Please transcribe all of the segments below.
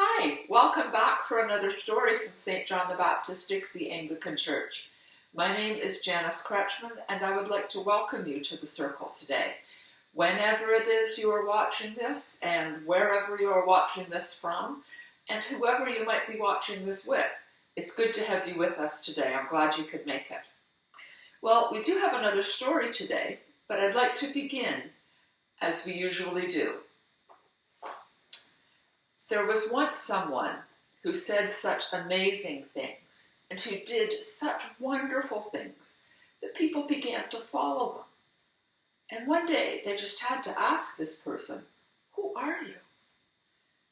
Hi, welcome back for another story from St. John the Baptist Dixie Anglican Church. My name is Janice Kretschmann, and I would like to welcome you to the circle today. Whenever it is you are watching this, and wherever you are watching this from, and whoever you might be watching this with, it's good to have you with us today. I'm glad you could make it. Well, we do have another story today, but I'd like to begin as we usually do. There was once someone who said such amazing things and who did such wonderful things that people began to follow them. And one day they just had to ask this person, "Who are you?"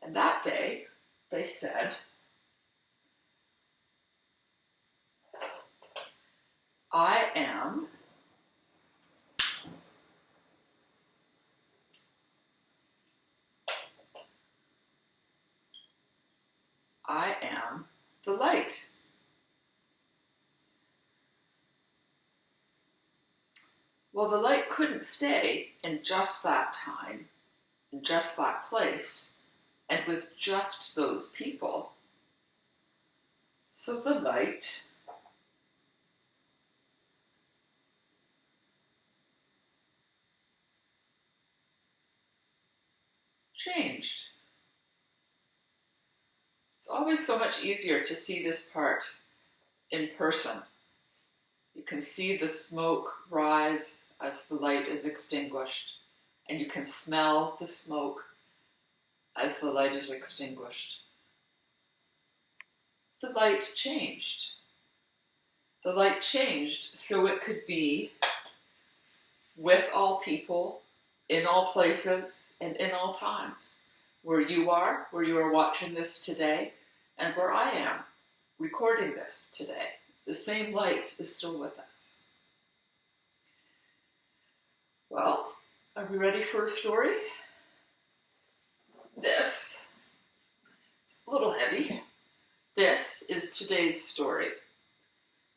And that day they said, I am the light. Well, the light couldn't stay in just that time, in just that place, and with just those people. So the light changed. It's always so much easier to see this part in person. You can see the smoke rise as the light is extinguished, and you can smell the smoke as the light is extinguished. The light changed. The light changed so it could be with all people, in all places, and in all times. Where you are watching this today, and where I am recording this today. The same light is still with us. Well, are we ready for a story? This, it's a little heavy. This is today's story.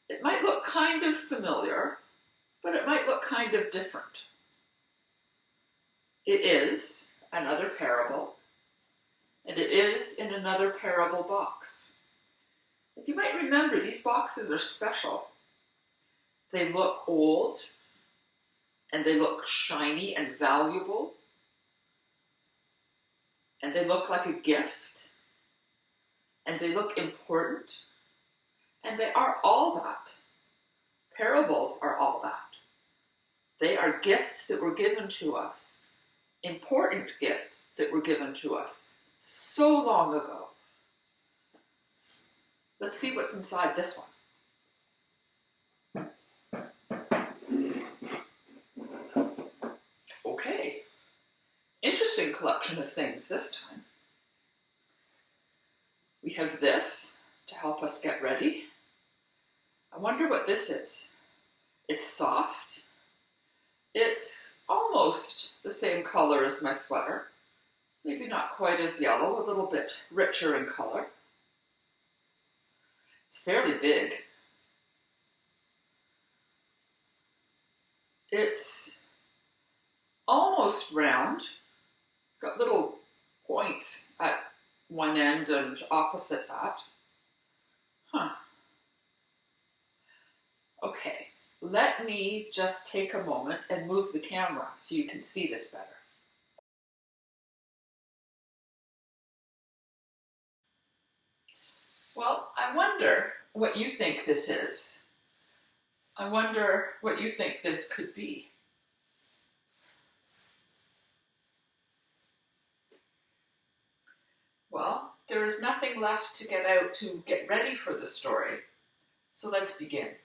It might look kind of familiar, but it might look kind of different. It is another parable, and it is in another parable box. But you might remember these boxes are special. They look old, and they look shiny and valuable, and they look like a gift, and they look important, and they are all that. Parables are all that. They are gifts that were given to us, important gifts that were given to us so long ago. Let's see what's inside this one. Okay, interesting collection of things this time. We have this to help us get ready. I wonder what this is. It's soft. It's almost the same color as my sweater. Maybe not quite as yellow, a little bit richer in color. It's fairly big. It's almost round. It's got little points at one end and opposite that. Okay, let me just take a moment and move the camera so you can see this better. Well, I wonder what you think this is. I wonder what you think this could be. Well, there is nothing left to get out to get ready for the story, so let's begin.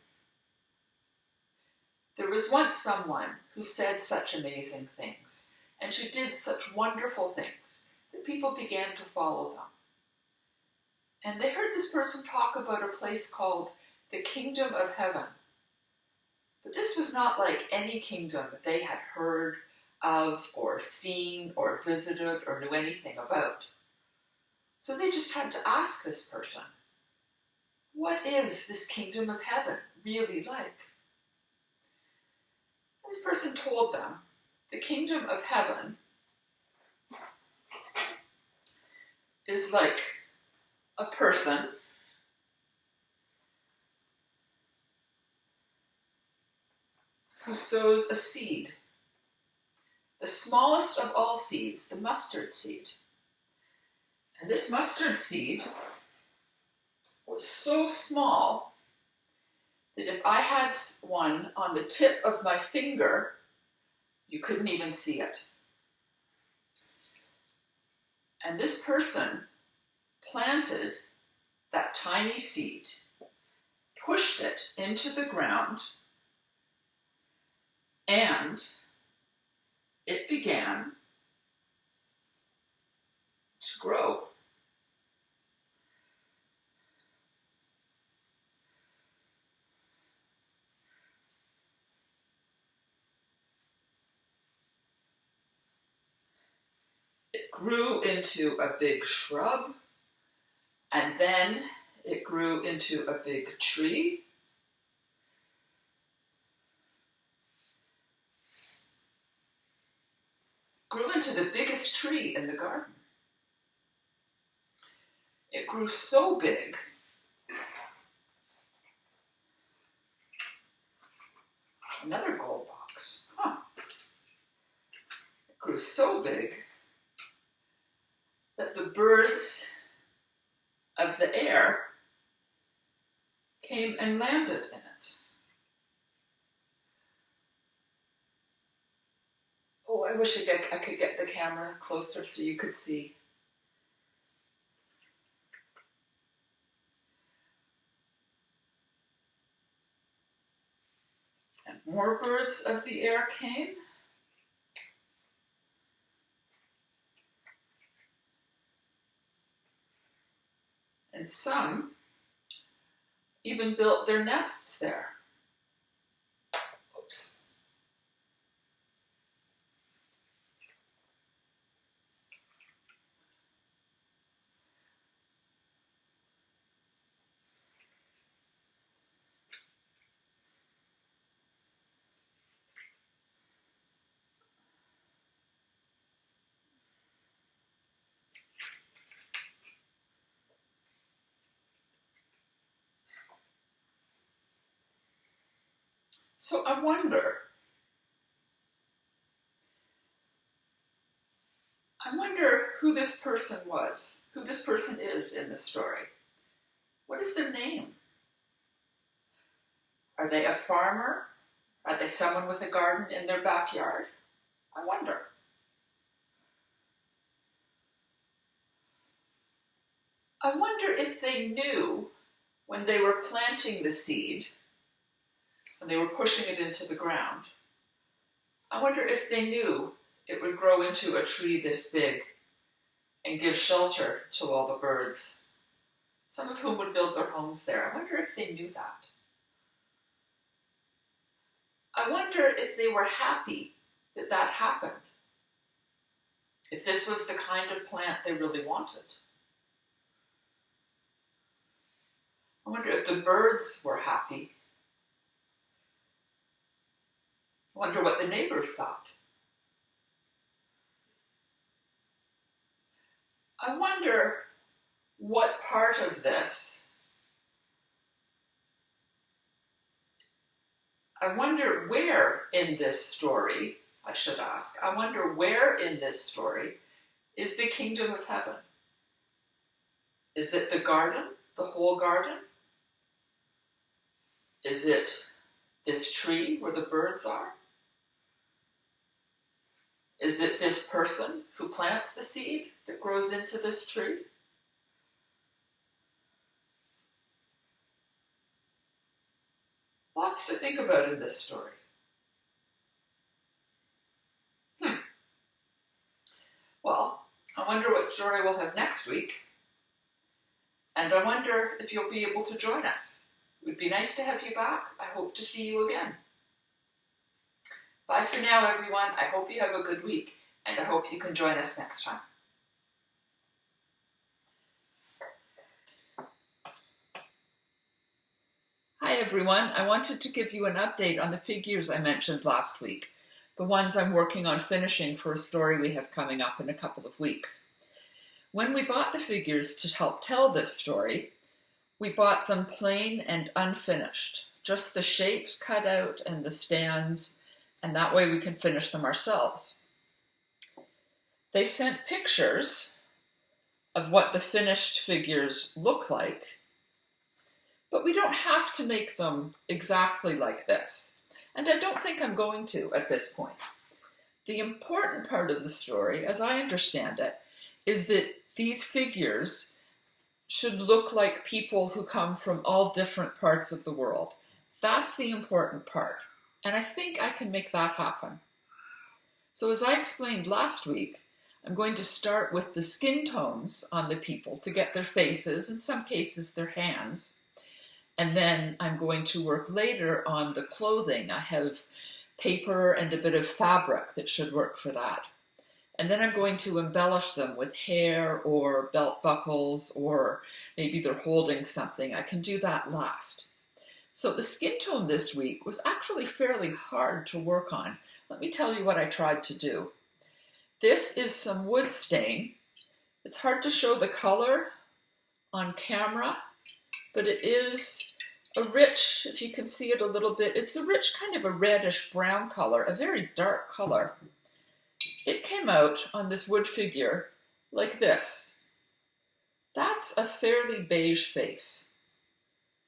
There was once someone who said such amazing things, and who did such wonderful things, that people began to follow them. And they heard this person talk about a place called the Kingdom of Heaven. But this was not like any kingdom that they had heard of, or seen, or visited, or knew anything about. So they just had to ask this person, what is this Kingdom of Heaven really like? This person told them, the Kingdom of Heaven is like a person who sows a seed, the smallest of all seeds, the mustard seed. And this mustard seed was so small that if I had one on the tip of my finger, you couldn't even see it. And this person planted that tiny seed, pushed it into the ground, and it began to grow. It grew into a big shrub, and then it grew into a big tree. Grew into the biggest tree in the garden. It grew so big another gold box. It grew so big that the birds of the air came and landed in it. Oh, I wish I could get the camera closer so you could see. And more birds of the air came. And some even built their nests there. Oops. So I wonder who this person was, who this person is in the story. What is their name? Are they a farmer? Are they someone with a garden in their backyard? I wonder. I wonder if they knew when they were planting the seed, when they were pushing it into the ground, I wonder if they knew it would grow into a tree this big and give shelter to all the birds, some of whom would build their homes there. I wonder if they knew that. I wonder if they were happy that that happened, if this was the kind of plant they really wanted. I wonder if the birds were happy. I wonder what the neighbors thought. I wonder what part of this, I wonder where in this story, I should ask, I wonder where in this story is the kingdom of heaven? Is it the garden, the whole garden? Is it this tree where the birds are? Is it this person who plants the seed that grows into this tree? Lots to think about in this story. Well, I wonder what story we'll have next week. And I wonder if you'll be able to join us. It would be nice to have you back. I hope to see you again. Bye for now, everyone. I hope you have a good week, and I hope you can join us next time. Hi, everyone. I wanted to give you an update on the figures I mentioned last week, the ones I'm working on finishing for a story we have coming up in a couple of weeks. When we bought the figures to help tell this story, we bought them plain and unfinished, just the shapes cut out and the stands, and that way we can finish them ourselves. They sent pictures of what the finished figures look like, but we don't have to make them exactly like this, and I don't think I'm going to at this point. The important part of the story, as I understand it, is that these figures should look like people who come from all different parts of the world. That's the important part, and I think I can make that happen. So as I explained last week, I'm going to start with the skin tones on the people to get their faces, in some cases their hands, and then I'm going to work later on the clothing. I have paper and a bit of fabric that should work for that. And then I'm going to embellish them with hair or belt buckles, or maybe they're holding something. I can do that last. So the skin tone this week was actually fairly hard to work on. Let me tell you what I tried to do. This is some wood stain. It's hard to show the color on camera, but it is a rich, if you can see it a little bit, it's a rich kind of a reddish brown color, a very dark color. It came out on this wood figure like this. That's a fairly beige face.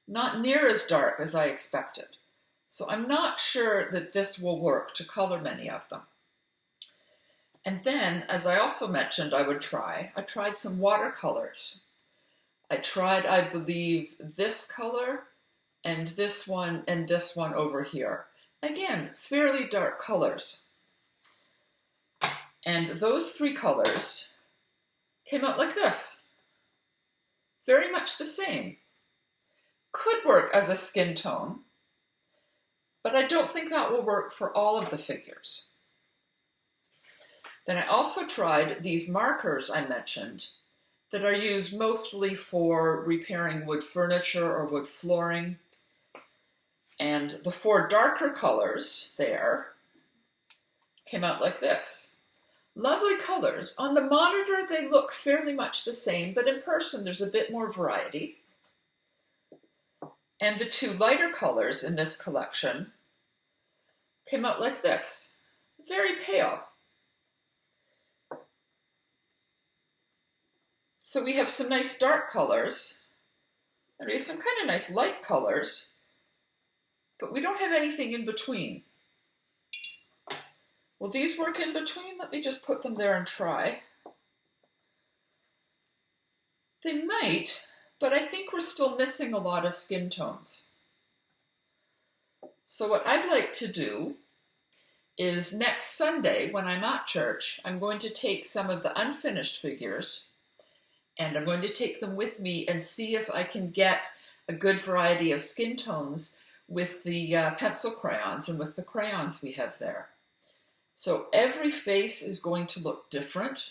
Not near as dark as I expected. So I'm not sure that this will work to color many of them. And then, as I also mentioned I tried some watercolors. I tried, I believe, this color and this one over here. Again, fairly dark colors. And those three colors came out like this. Very much the same. Could work as a skin tone, but I don't think that will work for all of the figures. Then I also tried these markers I mentioned that are used mostly for repairing wood furniture or wood flooring. And the four darker colors there came out like this. Lovely colors. On the monitor, they look fairly much the same, but in person, there's a bit more variety. And the two lighter colors in this collection came out like this. Very pale. So we have some nice dark colors, and we have some kind of nice light colors, but we don't have anything in between. Will these work in between? Let me just put them there and try. They might, but I think we're still missing a lot of skin tones. So what I'd like to do is next Sunday, when I'm at church, I'm going to take some of the unfinished figures and I'm going to take them with me and see if I can get a good variety of skin tones with the pencil crayons and with the crayons we have there. So every face is going to look different,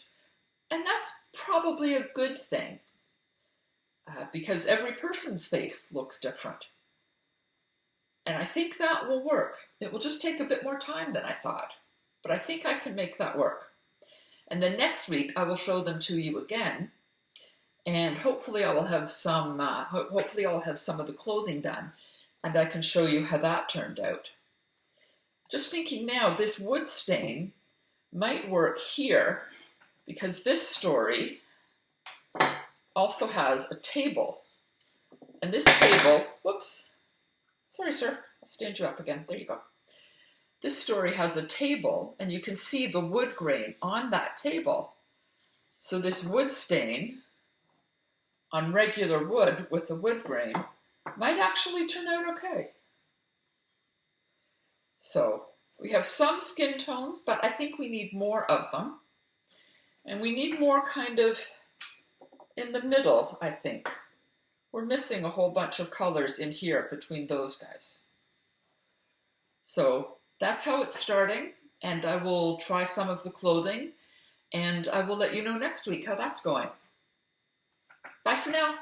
and that's probably a good thing because every person's face looks different. And I think that will work. It will just take a bit more time than I thought, but I think I can make that work. And then next week I will show them to you again, and hopefully I will have some. Hopefully I'll have some of the clothing done, and I can show you how that turned out. Just thinking now, this wood stain might work here because this story also has a table. And this table, whoops, sorry sir, I'll stand you up again, there you go. This story has a table and you can see the wood grain on that table. So this wood stain on regular wood with the wood grain might actually turn out okay. So we have some skin tones, but I think we need more of them. And we need more kind of in the middle, I think. We're missing a whole bunch of colors in here between those guys. So that's how it's starting, and I will try some of the clothing, and I will let you know next week how that's going. Bye for now.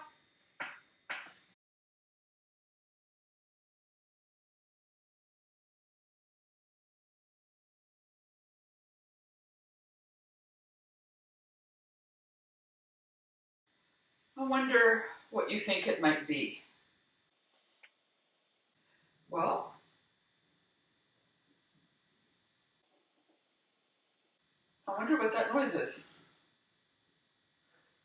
I wonder what you think it might be. Well, I wonder what that noise is.